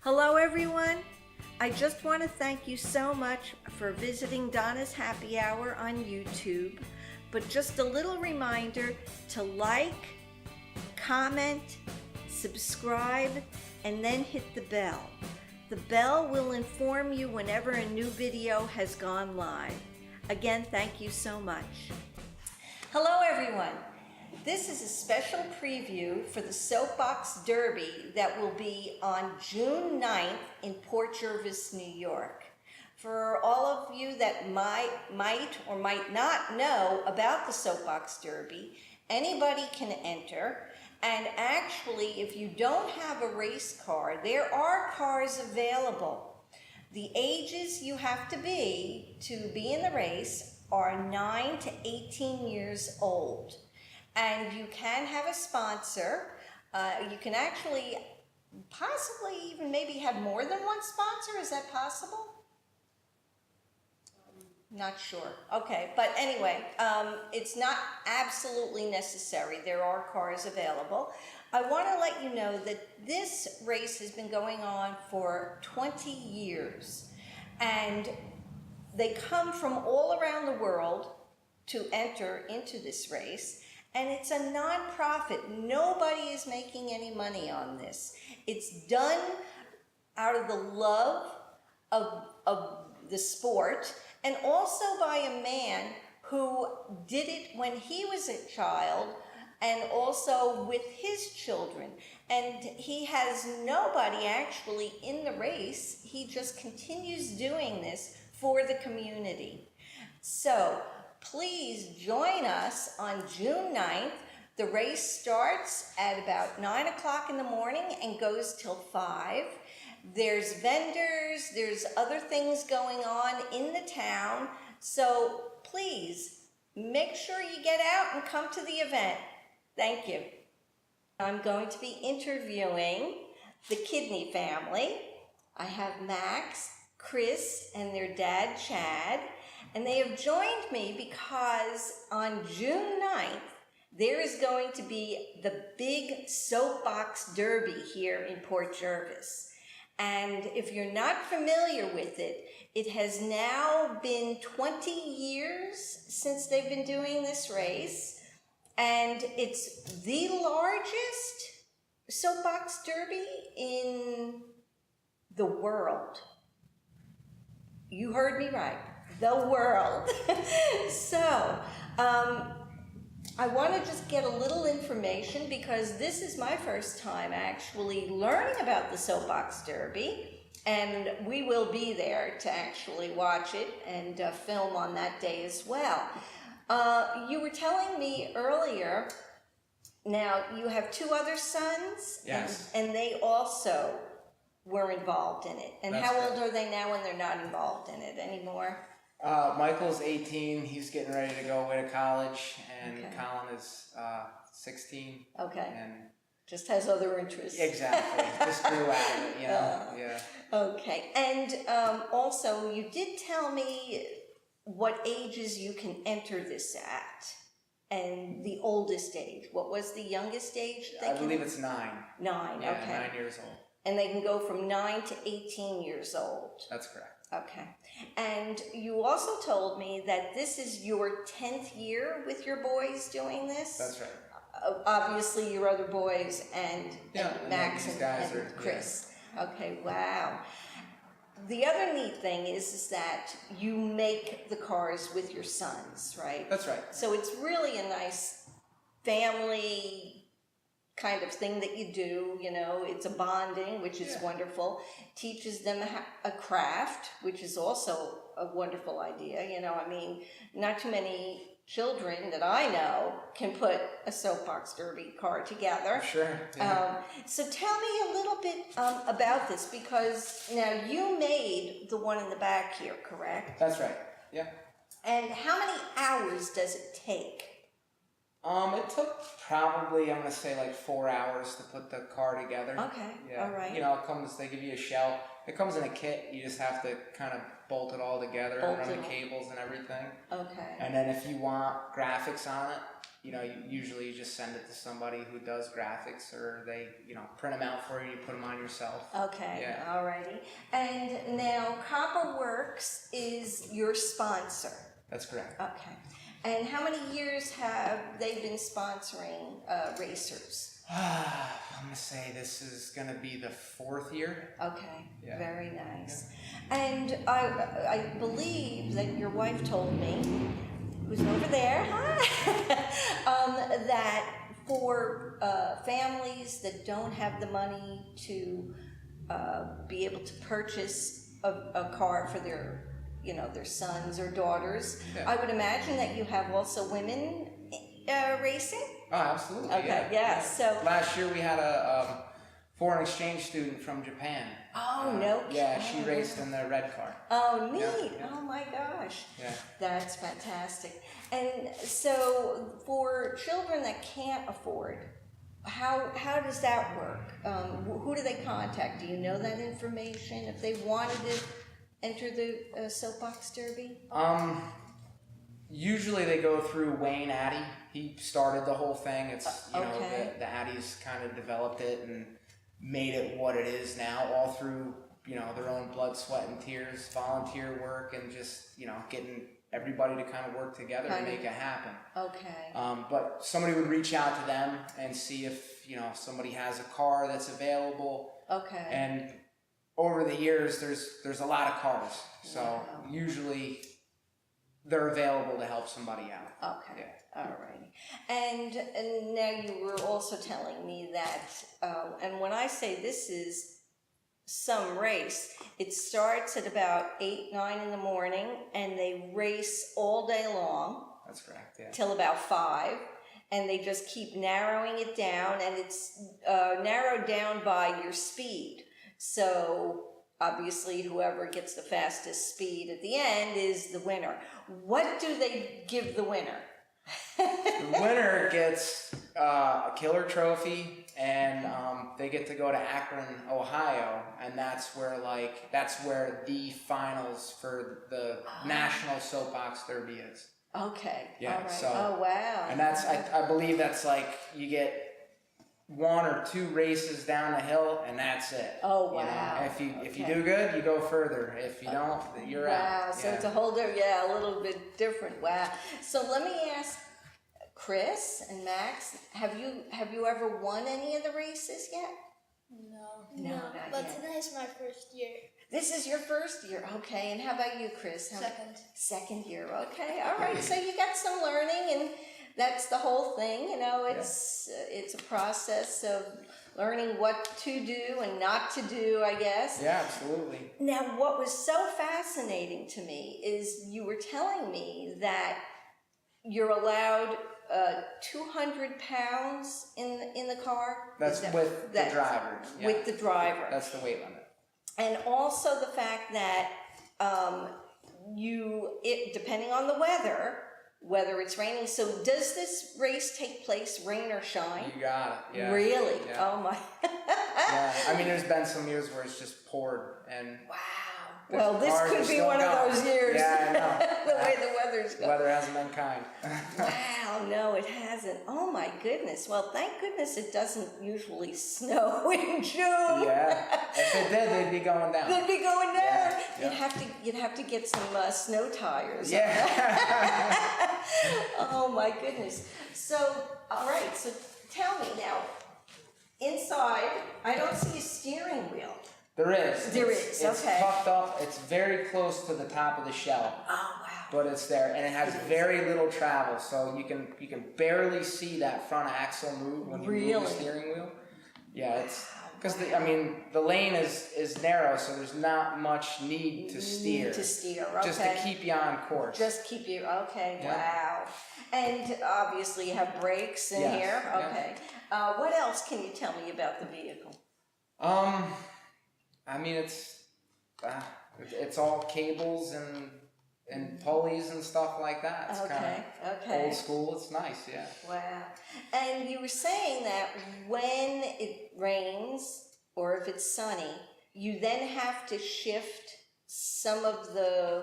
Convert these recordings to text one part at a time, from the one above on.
Hello everyone. I just want to thank you so much for visiting Donna's Happy Hour on YouTube. But just a little reminder to like, comment, subscribe, and then hit the bell. The bell will inform you whenever a new video has gone live. Again, thank you so much. Hello everyone. This is a special preview for the Soapbox Derby that will be on June 9th in Port Jervis, New York. For all of you that might or might not know about the Soapbox Derby, anybody can enter. And actually, if you don't have a race car, there are cars available. The ages you have to be in the race are 9 to 18 years old. And you can have a sponsor. You can actually possibly even maybe have more than one sponsor. Is that possible? Not sure. Okay, but anyway, it's not absolutely necessary. There are cars available. I want to let you know that this race has been going on for 20 years. And they come from all around the world to enter into this race. And it's a non-profit. Nobody is making any money on this. It's done out of the love of the sport, and also by a man who did it when he was a child and also with his children. And he has nobody actually in the race. He just continues doing this for the community. So please join us on June 9th. The race starts at about 9 o'clock in the morning and goes till 5. There's vendors, there's other things going on in the town. So please make sure you get out and come to the event. Thank you. I'm going to be interviewing the Kidney family. I have Max, Chris, and their dad, Chad. And they have joined me because on June 9th, there is going to be the big Soapbox Derby here in Port Jervis. And if you're not familiar with it, it has now been 20 years since they've been doing this race. And it's the largest Soapbox Derby in the world. You heard me right. The world. So, I want to just get a little information because this is my first time actually learning about the Soapbox Derby, and we will be there to actually watch it and film on that day as well. You were telling me earlier, now you have 2 other sons? Yes. And they also were involved in it. And That's how old correct. are they now when they're not involved in it anymore? Michael's 18. He's getting ready to go away to college, and Okay. Colin is 16. Okay. And Just has other interests. exactly, just grew out of it, you know. Yeah. Okay. And also, you did tell me what ages you can enter this at, and the oldest age. What was the youngest age? I believe it's 9. 9. Yeah, Okay. 9 years old. And they can go from 9 to 18 years old. That's correct. Okay. And you also told me that this is your 10th year with your boys doing this? That's right. Obviously, your other boys and Max these guys and are Chris. Yeah. Okay, wow. The other neat thing is that you make the cars with your sons, right? That's right. So it's really a nice family kind of thing that you do, you know. It's a bonding, which is wonderful. Teaches them a craft, which is also a wonderful idea. You know, I mean, not too many children that I know can put a Soapbox Derby car together. Sure. Yeah. So tell me a little bit about this, because now you made the one in the back here, correct? That's right. Yeah. And how many hours does it take? It took probably, I'm gonna say, like 4 hours to put the car together. Okay. Yeah. All right. You know, they give you a shell. It comes in a kit. You just have to kind of bolt it all together and run the cables and everything. Okay. And then if you want graphics on it, usually you just send it to somebody who does graphics, or they, print them out for you, you put them on yourself. Okay, Yeah. alrighty. And now Copper Works is your sponsor. That's correct. Okay. And how many years have they been sponsoring racers? I'm going to say this is going to be the 4th year. Okay, Yeah. Very nice. Yeah. And I believe that your wife told me, who's over there, that for families that don't have the money to be able to purchase a car for their sons or daughters, Yeah. I would imagine that you have also women racing? Oh, absolutely. Okay, yeah. So last year we had a foreign exchange student from Japan. Oh, no. Yeah, she raced in the red car. Oh, neat. Yeah. Oh, my gosh. Yeah. That's fantastic. And so for children that can't afford, how does that work? Who do they contact? Do you know that information if they wanted to enter the soapbox derby? Usually they go through Wayne Addy. He started the whole thing. It's okay. the Addies kind of developed it and made it what it is now, all through their own blood, sweat, and tears, volunteer work, and just getting everybody to kind of work together and make it happen. Okay. But somebody would reach out to them and see if somebody has a car that's available. Okay. And over the years, there's a lot of cars, so wow. usually they're available to help somebody out. Okay. Yeah. All right. And now you were also telling me that, and when I say this is some race, it starts at about 8, 9 in the morning, and they race all day long. That's correct. Yeah. Till about 5, and they just keep narrowing it down, and it's narrowed down by your speed. So obviously, whoever gets the fastest speed at the end is the winner. What do they give the winner? The winner gets a killer trophy, and they get to go to Akron, Ohio, and that's where the finals for the National Soapbox Derby is. Okay. Yeah. All right. So, oh wow. And that's I believe that's you get 1 or 2 races down the hill, and that's it. Oh wow. If you do good, you go further. If you don't, you're out. Wow. So it's a whole a little bit different. Wow. So let me ask Chris and Max, have you ever won any of the races yet? No. No, not but yet. today is my first year. This is your first year, okay. And how about you, Chris? Second. Second year, okay. All right. So you got some learning, and that's the whole thing. It's a process of learning what to do and not to do, I guess. Yeah, absolutely. Now, what was so fascinating to me is you were telling me that you're allowed 200 pounds in the car. That's with the driver. Yeah. With the driver. That's the weight limit. And also the fact that depending on the weather, whether it's raining. So does this race take place rain or shine? You got it. Yeah. Really? Yeah. Oh my. Yeah. I mean, there's been some years where it's just poured and. Wow. Well, this could be one of those years. Yeah, I know. The way the weather's going. Weather hasn't been kind. Wow, no, it hasn't. Oh my goodness. Well, thank goodness it doesn't usually snow in June. Yeah. If it did, they'd be going down. They'd be going down. Yeah. You'd have to get some snow tires. Yeah. Oh my goodness. So, all right. So tell me now. Inside, I don't see a steering wheel. There is. It's okay. It's tucked up. It's very close to the top of the shell. Oh wow. But it's there, and it has very little travel, so you can barely see that front axle move when you move the steering wheel. Yeah, it's because the lane is narrow, so there's not much need to steer. Okay. Just to keep you on course. Just keep you. Okay. Yeah. Wow. And obviously you have brakes in here. Okay. Yeah. What else can you tell me about the vehicle? I mean, it's all cables and pulleys and stuff like that. It's kind of old school. It's nice, yeah. Wow. And you were saying that when it rains or if it's sunny, you then have to shift some of the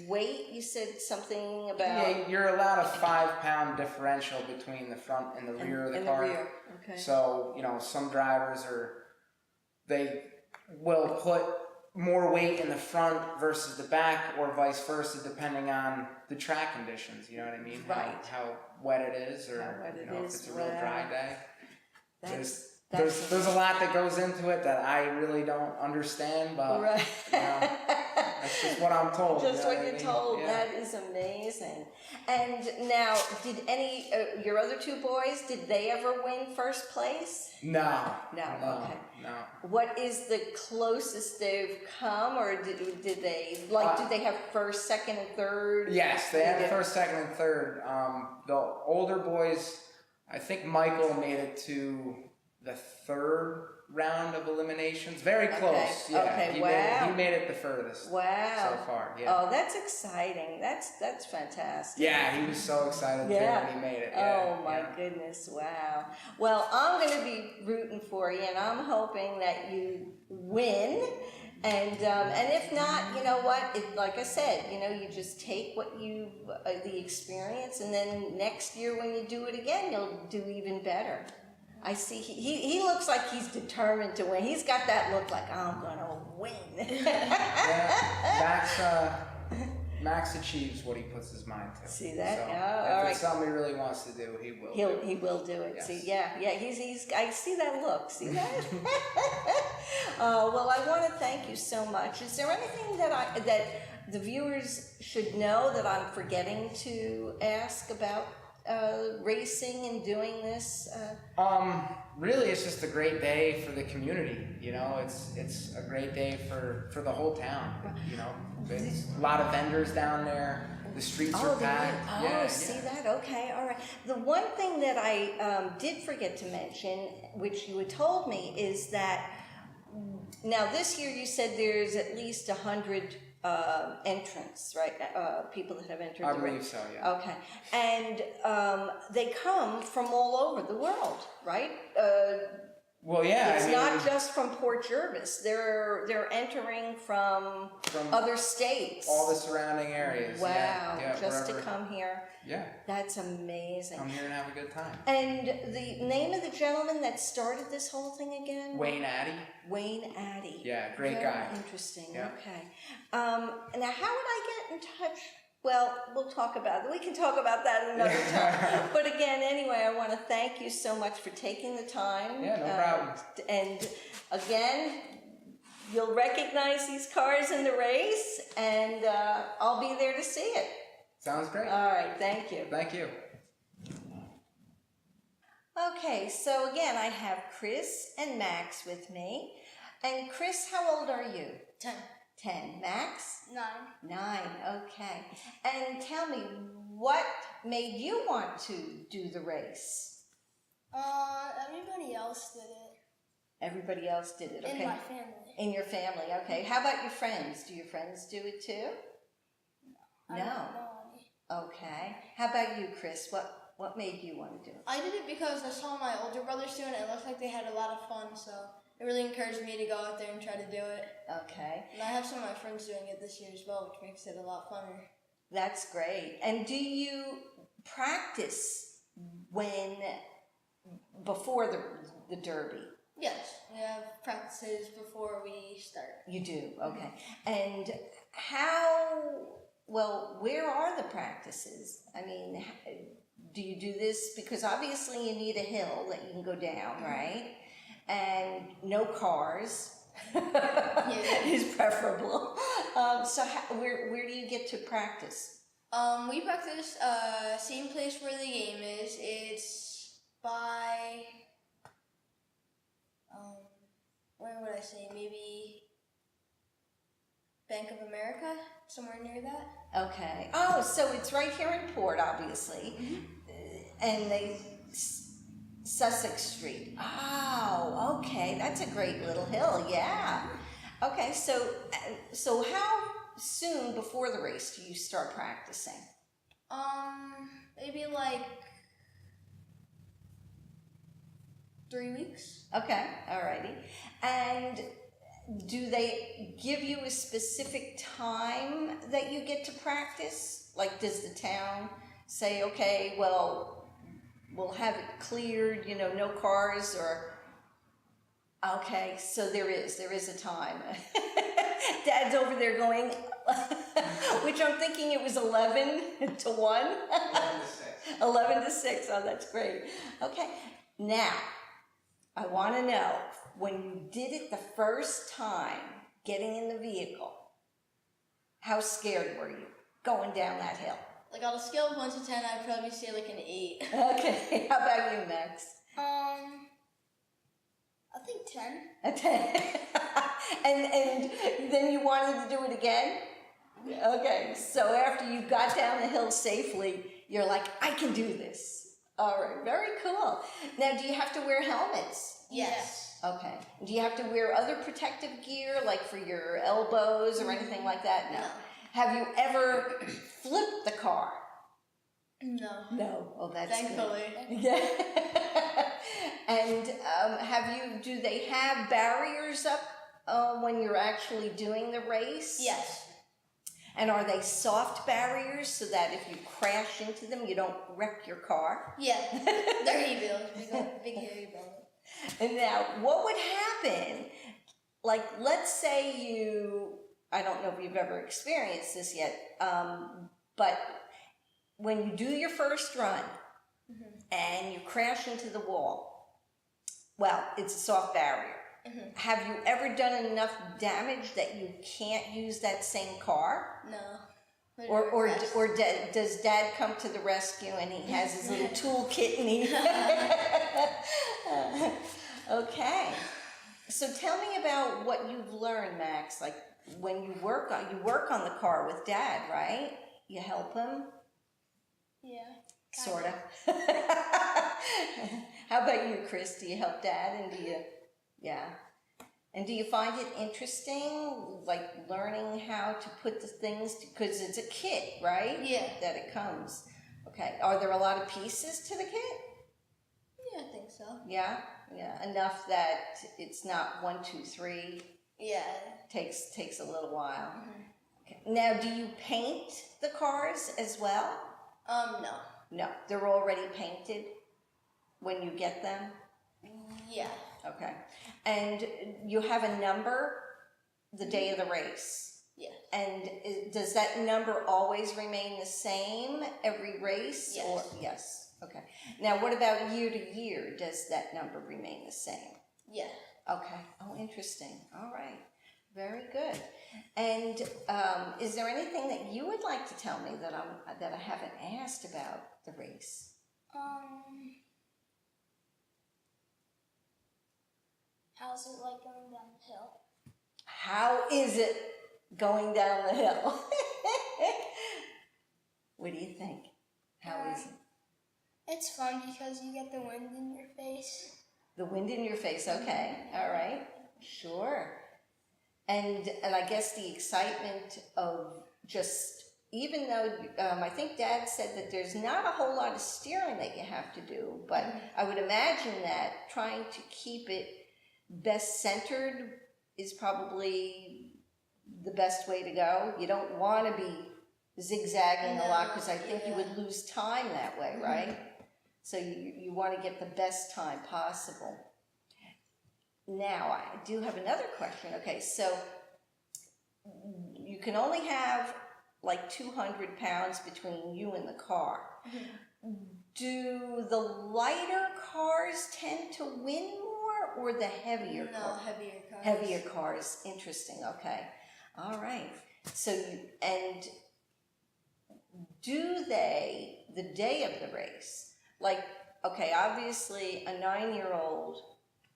weight? You said something about Yeah, you're allowed a 5-pound differential between the front and the rear of the car. the rear. Okay. So, some drivers they will put more weight in the front versus the back, or vice versa, depending on the track conditions. You know what I mean? Right. How wet it is, or if it's a real dry day. There's a lot that goes into it that I really don't understand, but right. that's just what I'm told. Just what you're I mean? told. Yeah. That is amazing. And now, did any your other two boys? Did they ever win first place? No. Okay. No. What is the closest they've come, or did they did they have first, second, and third? Yes, they had first, second, and third. The older boys, I think Michael made it to the third round of eliminations. Very close. Okay. Yeah. Okay. He made it the furthest. Wow. So far. Yeah. Oh, that's exciting. That's fantastic. Yeah, he was so excited too when he made it. Yeah, oh my goodness! Wow. Well, I'm going to be rooting for you, and I'm hoping that you win. And if not, you know what? Like I said, you just take what you the experience, and then next year when you do it again, you'll do even better. I see he looks like he's determined to win. He's got that look like, I'm gonna win. Yeah, Max achieves what he puts his mind to. See that? So all if it's something he really wants to do, he will. He will do it. Yes. See, yeah. He's. I see that look. See that? Well, I want to thank you so much. Is there anything that the viewers should know that I'm forgetting to ask about racing and doing this? Really, it's just a great day for the community. It's a great day for the whole town. There's a lot of vendors down there. The streets are packed. See that? Okay, all right. The one thing that I did forget to mention, which you had told me, is that now this year you said there's at least 100 entrants, right? People that have entered. I believe so, yeah. Okay, and they come from all over the world, right? Well, yeah. It's not just from Port Jervis. They're entering from other states, all the surrounding areas. Wow, yeah, just wherever. to come here. Yeah. That's amazing. Come here and have a good time. And the name of the gentleman that started this whole thing again? Wayne Addy. Wayne Addy. Yeah, great Very guy. Interesting. Yeah. Okay. Now, how would I get in touch? Well, we'll talk about it. We can talk about that another time. But again, anyway, I want to thank you so much for taking the time. Yeah, no problem. And again, you'll recognize these cars in the race, and I'll be there to see it. Sounds great. All right, thank you. Thank you. Okay, so again, I have Chris and Max with me. And Chris, how old are you? 10. 10. Max? 9. 9, okay. And tell me, what made you want to do the race? Everybody else did it. Everybody else did it, okay. In my family. In your family, okay. How about your friends? Do your friends do it too? No. No. I don't know any. Okay. How about you, Chris? What made you want to do it? I did it because I saw my older brothers doing it. It looked like they had a lot of fun, so it really encouraged me to go out there and try to do it. Okay. And I have some of my friends doing it this year as well, which makes it a lot funner. That's great. And do you practice before the Derby? Yes, we have practices before we start. You do, okay. And where are the practices? I mean, do you do this? Because obviously you need a hill that you can go down, right? And no cars is preferable. So where do you get to practice? We practice same place where the game is. It's by where would I say? Maybe Bank of America, somewhere near that. Okay. Oh, so it's right here in Port, obviously, and Sussex Street. Oh, okay. That's a great little hill. Yeah. Okay. So how soon before the race do you start practicing? Maybe like 3 weeks. Okay, alrighty. And do they give you a specific time that you get to practice? Like, does the town say, okay, well, we'll have it cleared, you know, no cars, or, okay, so there is a time. Dad's over there going, which I'm thinking it was 11 to 1. 11 to 6. 11 to 6, oh, that's great. Okay, now, I want to know, when you did it the first time, getting in the vehicle, how scared were you going down that hill? Like on a scale of 1 to 10, I'd probably say like an 8. Okay, how about you, Max? I think 10. A 10. and then you wanted to do it again? Okay, so after you got down the hill safely, you're like, I can do this. All right, very cool. Now, do you have to wear helmets? Yes. Okay. Do you have to wear other protective gear, like for your elbows or anything like that? No. Have you ever flipped the car? No. No. Oh, that's Thankfully. good. Yeah. And do they have barriers up when you're actually doing the race? Yes. And are they soft barriers so that if you crash into them, you don't wreck your car? Yeah. They're heavy bills. Big hairy bills. And now, what would happen, like, let's say I don't know if you've ever experienced this yet, but when you do your first run and you crash into the wall, well, it's a soft barrier. Have you ever done enough damage that you can't use that same car? No. Or does Dad come to the rescue and he has his little toolkit and he... Okay. So tell me about what you've learned, Max. Like when you work on the car with Dad, right? You help him? Yeah. Sort of. How about you, Chris? Do you help Dad and do you... Yeah. And do you find it interesting, like learning how to put the things, because it's a kit, right? Yeah. That it comes. Okay. Are there a lot of pieces to the kit? Yeah, I think so. Yeah? Yeah. Enough that it's not 1, 2, 3. Yeah. Takes a little while. Okay. Now, do you paint the cars as well? No. No. They're already painted when you get them? Yeah. Okay. And you have a number the day of the race? Yeah. And does that number always remain the same every race? Yes. Or, yes. Okay. Now, what about year to year? Does that number remain the same? Yeah. Okay. Oh, interesting. All right. Very good. And is there anything that you would like to tell me that I haven't asked about the race? How's it like going down the hill? How is it going down the hill? What do you think? How is it? It's fun because you get the wind in your face. The wind in your face, okay. All right. Sure. And I guess the excitement of just, even though I think Dad said that there's not a whole lot of steering that you have to do, but I would imagine that trying to keep it best centered is probably the best way to go. You don't want to be zigzagging a lot because I think you would lose time that way, right? So you want to get the best time possible. Now, I do have another question. Okay, so you can only have like 200 pounds between you and the car. Do the lighter cars tend to win more or the heavier cars? No, heavier cars. Heavier cars. Interesting. Okay. All right. So, and do they, the day of the race, like, okay, obviously a 9-year-old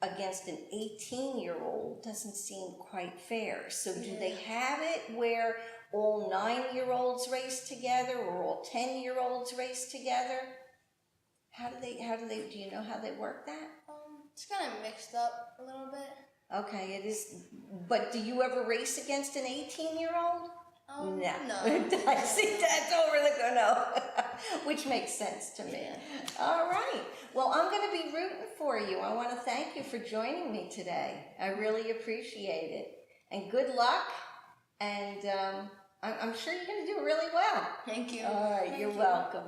against an 18-year-old doesn't seem quite fair. So do they have it where all 9-year-olds race together or all 10-year-olds race together? How do they, do you know how they work that? It's kind of mixed up a little bit. Okay, it is, but do you ever race against an 18-year-old? No. No. I see that's over the no, which makes sense to me. Yeah. All right. Well, I'm going to be rooting for you. I want to thank you for joining me today. I really appreciate it. And good luck. And I'm sure you're going to do really well. Thank you. All right. Thank You're you. welcome.